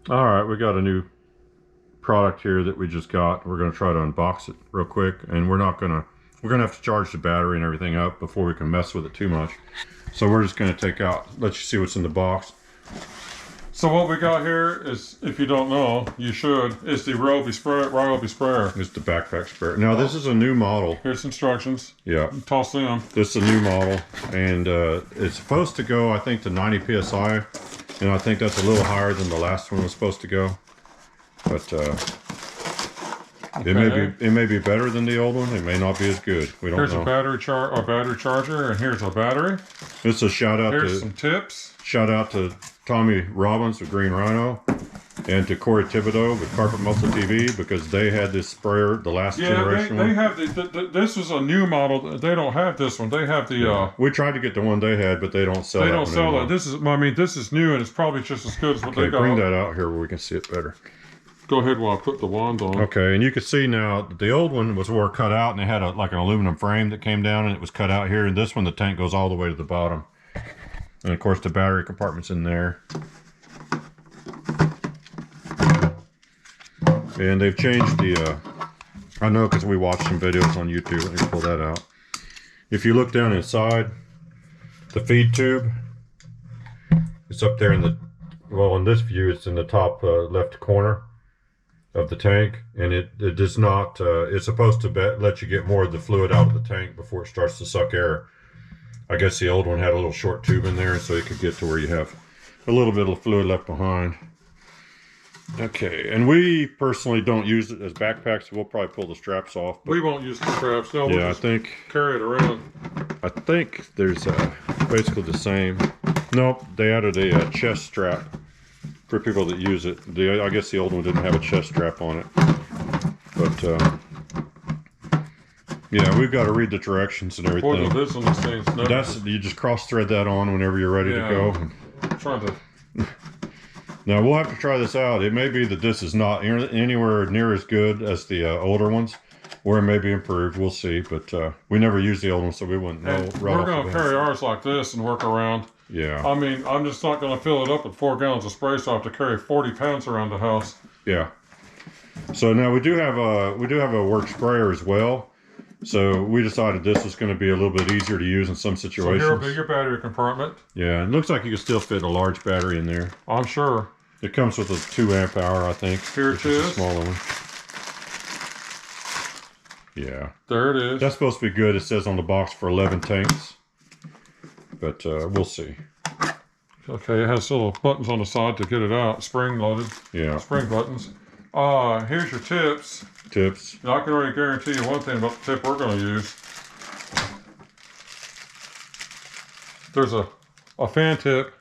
All right, we got a new product here that we just got. We're gonna try to unbox it real quick, and we're gonna have to charge the battery and everything up before we can mess with it too much. So we're just gonna take out, let you see what's in the box. So what we got here is, if you don't know, you should, is the RYOBI sprayer. It's the backpack sprayer. Now this is a new model. Here's instructions. Yeah. Toss them. This is a new model, and it's supposed to go, I think, to 90 psi, and I think that's a little higher than the last one was supposed to go. But it may be better than the old one. It may not be as good. We don't know. Here's a battery charger, and here's a battery. It's a shout out. Here's some tips. Shout out to Tommy Robbins with Green Rhino, and to Corey Thibodeau with Compartment TV, because they had this sprayer, the last generation. They have this was a new model. They don't have this one. They have the. We tried to get the one they had, but they don't sell. They don't sell that. This is. I mean, this is new, and it's probably just as good as what they got. Bring that out here where we can see it better. Go ahead while I put the wand on. Okay, and you can see now that the old one was where cut out, and it had like an aluminum frame that came down, and it was cut out here. And this one, the tank goes all the way to the bottom. And of course the battery compartment's in there. And they've changed the, I know because we watched some videos on YouTube. Let me pull that out. If you look down inside, the feed tube, it's up there in the, well, in this view, it's in the top left corner of the tank. And it does not, it's supposed to let you get more of the fluid out of the tank before it starts to suck air. I guess the old one had a little short tube in there, so you could get to where you have a little bit of fluid left behind. Okay, and we personally don't use it as backpacks, so we'll probably pull the straps off. We won't use the straps, no. Yeah, I think carry it around. I think there's basically the same. Nope, they added a chest strap for people that use it. I guess the old one didn't have a chest strap on it, but yeah, we've got to read the directions and everything. Boy, this on these things. No. That's, you just cross thread that on whenever you're ready to go. I'm trying to. Now we'll have to try this out. It may be that this is not anywhere near as good as the older ones, or it may be improved. We'll see. But we never used the old one, so we wouldn't know. Right, we're going to carry ours like this and work around. Yeah. I mean, I'm just not going to fill it up with 4 gallons of spray, so I have to carry 40 pounds around the house. Yeah. So now we do have a work sprayer as well. So we decided this was going to be a little bit easier to use in some situations. So here'll be your battery compartment. Yeah, it looks like you can still fit a large battery in there. I'm sure. It comes with a 2 amp hour, I think. Here it is. A smaller one. Yeah. There it is. That's supposed to be good. It says on the box for 11 tanks. But we'll see. Okay, it has little buttons on the side to get it out. Spring loaded. Yeah. Spring buttons. Here's your tips. Tips. Now, I can already guarantee you one thing about the tip we're going to use. There's a fan tip.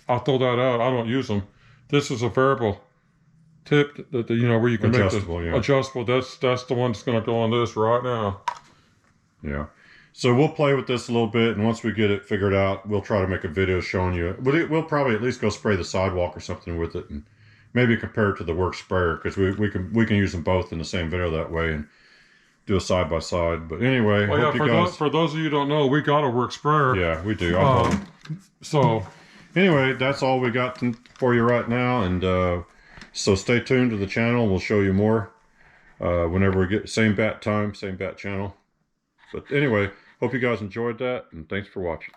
I'll throw that out. I don't use them. This is a variable tip that you know, where you can adjustable, make the adjustable. That's the one that's going to go on this right now. Yeah. So we'll play with this a little bit, and once we get it figured out, we'll try to make a video showing you. We'll probably at least go spray the sidewalk or something with it, and maybe compare it to the work sprayer, because we can use them both in the same video that way and do a side by side. But anyway, well, yeah, for those of you who don't know, we got a work sprayer. Yeah, we do. So anyway, that's all we got for you right now, and so stay tuned to the channel. We'll show you more whenever we get same bat time, same bat channel. But anyway, hope you guys enjoyed that, and thanks for watching.